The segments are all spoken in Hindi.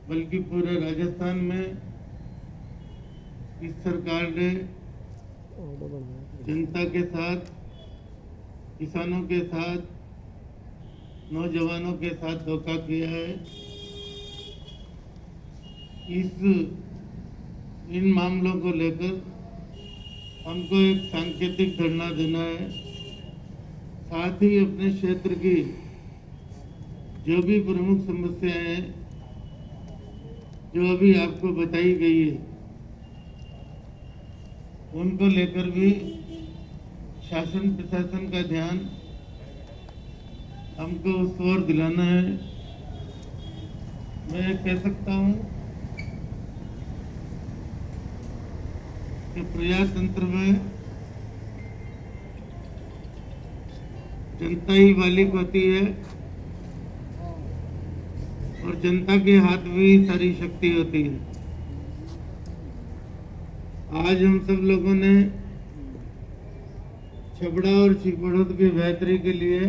बल्कि पूरे राजस्थान में इस सरकार ने जनता के साथ, किसानों के साथ, नौजवानों के साथ धोखा किया है। इन मामलों को लेकर हमको एक सांकेतिक धरना देना है। साथ ही अपने क्षेत्र की जो भी प्रमुख समस्याएं हैं, जो अभी आपको बताई गई है, उनको लेकर भी शासन प्रशासन का ध्यान हमको उस ओर दिलाना है। मैं कह सकता हूं कि प्रजातंत्र में जनता ही मालिक होती है और जनता के हाथ में ही सारी शक्ति होती है। आज हम सब लोगों ने छबड़ा और छिपड़ोद की बेहतरी के लिए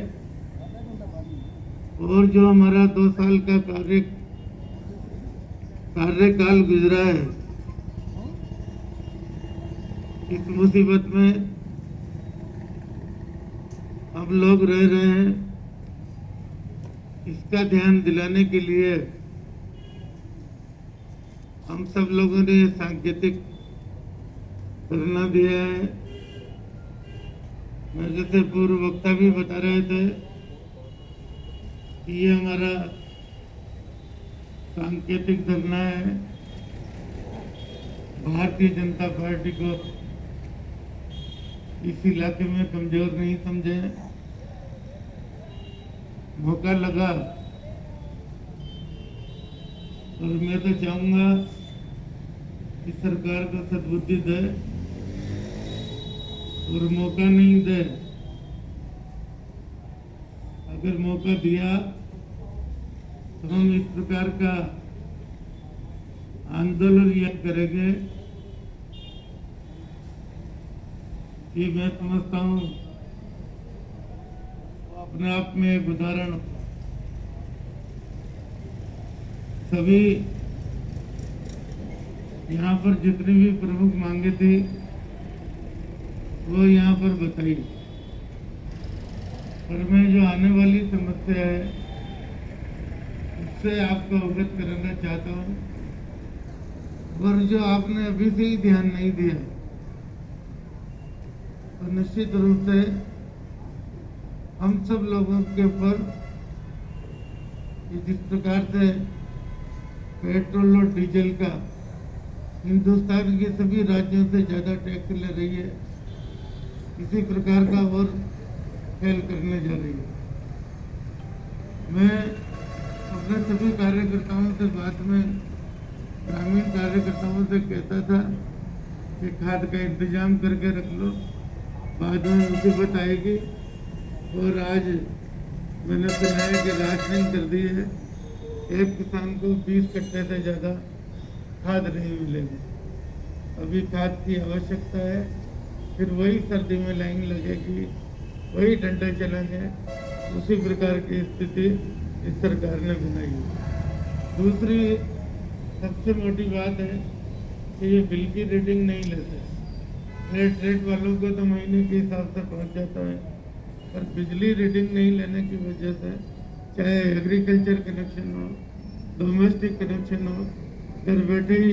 और जो हमारा 2 साल का कार्यकाल गुजरा है, इस मुसीबत में हम लोग रह रहे हैं, इसका ध्यान दिलाने के लिए हम सब लोगों ने सांकेतिक धरना दिया है। मेरे से पूर्व वक्ता भी बता रहे थे कि ये हमारा सांकेतिक धरना है। भारतीय जनता पार्टी को इस इलाके में कमजोर नहीं समझे, मौका लगा और मैं तो चाहूंगा कि सरकार को सद्बुद्धि दे और मौका नहीं दे। अगर मौका दिया तो हम इस प्रकार का आंदोलन यह करेंगे कि मैं समझता हूं अपने आप में एक उदाहरण। सभी यहाँ पर जितनी भी प्रमुख मांगे थी वो यहाँ पर बताई, और मैं जो आने वाली समस्या है उससे आपको अवगत कराना चाहता हूँ। और जो आपने अभी से ही ध्यान नहीं दिया तो निश्चित रूप से हम सब लोगों के ऊपर जिस प्रकार से पेट्रोल और डीजल का हिंदुस्तान के सभी राज्यों से ज्यादा टैक्स ले रही है, इसी प्रकार का और फेल करने जा रही है। मैं अपने सभी कार्यकर्ताओं से बात में ग्रामीण कार्यकर्ताओं से कहता था कि खाद का इंतजाम करके रख लो, बाद में मुसीबत आएगी। और आज मैंने सुना है कि राशनिंग कर दी है, एक किसान को 20 कट्टे से ज्यादा खाद नहीं मिलेगी। अभी खाद की आवश्यकता है, फिर वही सर्दी में लाइन लगेगी, वही डंडे चलेंगे। उसी प्रकार की स्थिति इस सरकार ने बनाई है। दूसरी सबसे मोटी बात है कि ये बिल की रीडिंग नहीं लेते। फ्लैट रेट वालों को तो महीने के हिसाब से पहुंच जाता है, पर बिजली रीडिंग नहीं लेने की वजह से चाहे एग्रीकल्चर कनेक्शन हो, डोमेस्टिक कनेक्शन हो, घर बैठे ही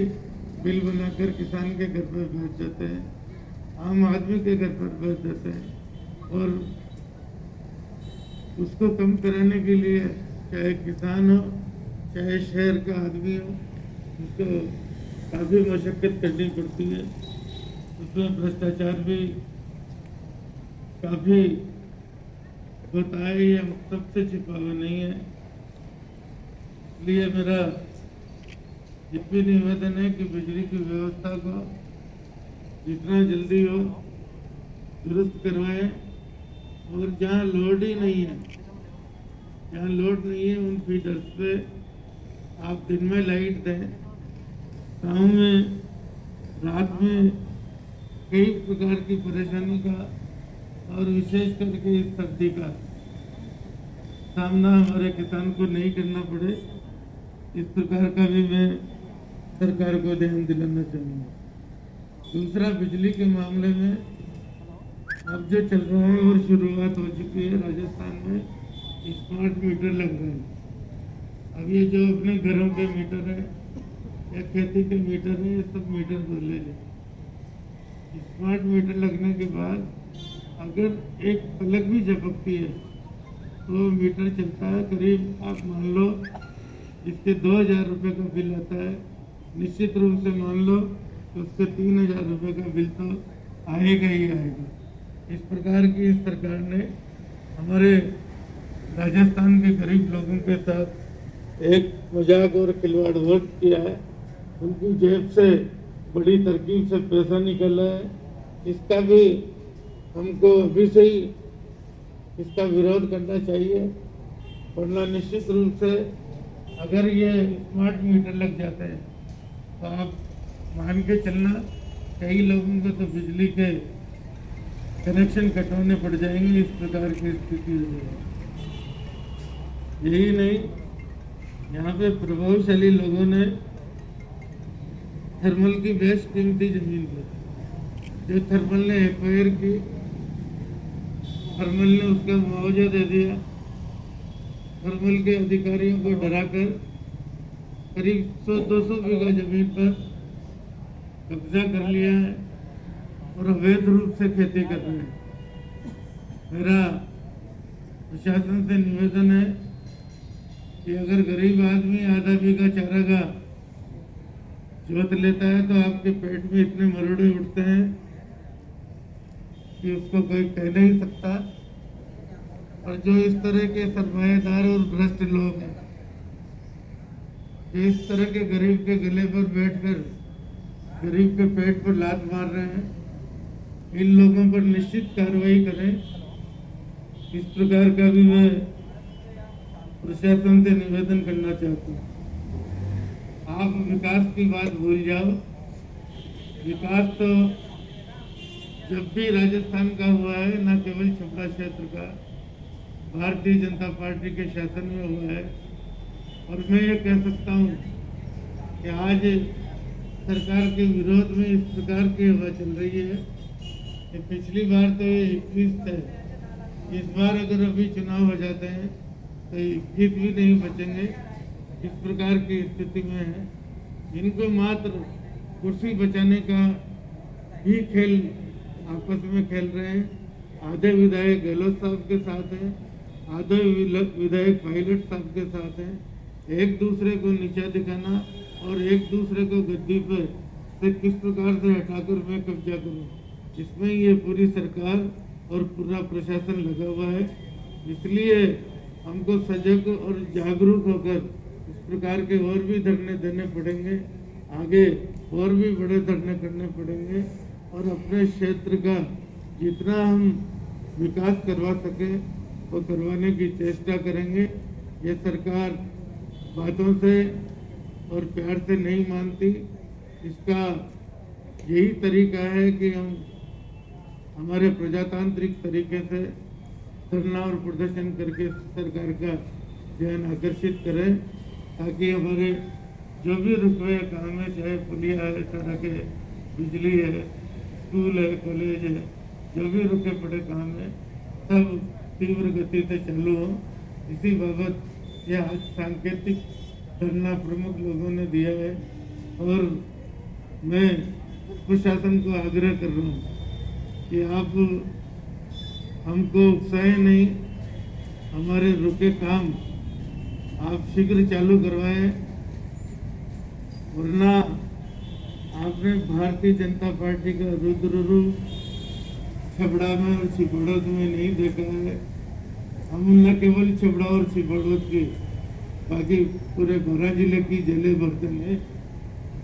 बिल बनाकर किसान के घर पर भेज देते हैं, आम आदमी के घर पर भेज देते हैं। और उसको कम कराने के लिए चाहे किसान हो चाहे शहर का आदमी हो, उसको काफ़ी मशक्कत करनी पड़ती है। उसमें भ्रष्टाचार भी काफ़ी होता है, ये सबसे छिपा हुआ नहीं है। इसलिए मेरा ये भी निवेदन है कि बिजली की व्यवस्था को जितना जल्दी हो दुरुस्त करवाएं, और जहाँ लोड ही नहीं है, जहाँ लोड नहीं है उन फीडर्स पे आप दिन में लाइट दें, गाँव में रात में कई प्रकार की परेशानी का और विशेष करके इस सर्दी का सामना हमारे किसान को नहीं करना पड़े, इस प्रकार का भी मैं सरकार को ध्यान दिलाना चाहूँगा। दूसरा, बिजली के मामले में अब जो चल रहा है और शुरुआत हो चुकी है राजस्थान में, स्मार्ट मीटर लग रहे हैं। अब ये जो अपने घरों के मीटर है या खेती के मीटर है, ये सब मीटर बदले जाए। स्मार्ट मीटर लगने के बाद अगर एक पलक भी झपकती है तो मीटर चलता है। करीब आप मान लो इसके 2000 रुपये का बिल आता है, निश्चित रूप से मान लो तो उसके 3000 रुपये का बिल तो आएगा ही आएगा। इस प्रकार की इस सरकार ने हमारे राजस्थान के गरीब लोगों के साथ एक मजाक और खिलवाड़ वर्क किया है। उनकी जेब से बड़ी तरकीब से पैसा निकल रहा है। इसका भी हमको अभी से ही इसका विरोध करना चाहिए, वरना निश्चित रूप से अगर ये स्मार्ट मीटर लग जाते हैं तो आप मान के चलना कई लोगों को तो बिजली के कनेक्शन कटवाने पड़ जाएंगे। इस प्रकार की स्थिति हो जाएगी। यही नहीं, यहाँ पे प्रभावशाली लोगों ने थर्मल की बेस्ट कीमती जमीन पर जो थर्मल ने एक्वायर की, थर्मल ने उसका मुआवजा दे दिया। थर्मल के अधिकारियों को डराकर करीब 100-200 बीघा जमीन पर कब्जा कर लिया है और अवैध रूप से खेती कर रहे हैं। मेरा प्रशासन से निवेदन है कि अगर गरीब आदमी आधा बीघा चारागाह जोत लेता है तो आपके पेट में इतने मरोड़े उठते हैं कि उसको कोई कह नहीं सकता। और जो इस तरह के सरमाएदार और भ्रष्ट लोग हैं, जो इस तरह के गरीब के गले पर बैठकर गरीब के पेट पर लात मार रहे हैं, इन लोगों पर निश्चित कार्रवाई करें। इस प्रकार का भी मैं प्रशासन से निवेदन करना चाहता हूँ। आप विकास की बात भूल जाओ। विकास तो जब भी राजस्थान का हुआ है, न केवल छपरा क्षेत्र का, भारतीय जनता पार्टी के शासन में हुआ है। और मैं ये कह सकता हूँ कि आज सरकार के विरोध में इस प्रकार की हवा चल रही है कि पिछली बार तो ये 21 थे, इस बार अगर अभी चुनाव हो जाते हैं तो 21 भी नहीं बचेंगे। इस प्रकार की स्थिति में है। इनको मात्र कुर्सी बचाने का ही खेल आपस में खेल रहे हैं। आधे विधायक गहलोत साहब के साथ हैं, आधे विधायक पायलट साहब के साथ हैं। एक दूसरे को नीचा दिखाना और एक दूसरे को गद्दी पर से किस प्रकार से हटाकर मैं कब्जा करूं, इसमें ये पूरी सरकार और पूरा प्रशासन लगा हुआ है। इसलिए हमको सजग और जागरूक होकर इस प्रकार के और भी धरने देने पड़ेंगे, आगे और भी बड़े धरने करने पड़ेंगे और अपने क्षेत्र का जितना हम विकास करवा सके वो करवाने की चेष्टा करेंगे। ये सरकार बातों से और प्यार से नहीं मानती। इसका यही तरीका है कि हम हमारे प्रजातांत्रिक तरीके से धरना और प्रदर्शन करके सरकार का ध्यान आकर्षित करें, ताकि हमारे जो भी रुकवे काम है, चाहे पुलिया है, सड़क है, बिजली है, स्कूल है, कॉलेज है, जो भी रुके पड़े काम है, सब तीव्र गति से चालू हो। इसी बाबत यह आज सांकेतिक धरना प्रमुख लोगों ने दिया है और मैं प्रशासन को आग्रह कर रहा हूँ कि आप हमको उकसाएं नहीं, हमारे रुके काम आप शीघ्र चालू करवाएं, वरना आपने भारतीय जनता पार्टी का रुद्र रूप छबड़ा में और छिबड़ोद में नहीं देखा है। हम न केवल छबड़ा और छिबड़ोद के बाकी पूरे 12 जिले की जले बर्तन है,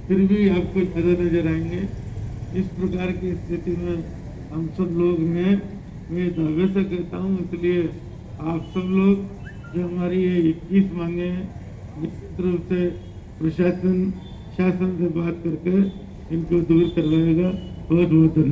फिर भी आपको ज़्यादा नजर आएंगे। इस प्रकार की स्थिति में हम सब लोग हैं। मैं दावे से कहता हूँ, इसलिए आप सब लोग जो हमारी ये 21 मांगे हैं, निश्चित रूप से प्रशासन शासन से बात करके इनको दूर करवाएगा। बहुत बहुत धन्यवाद।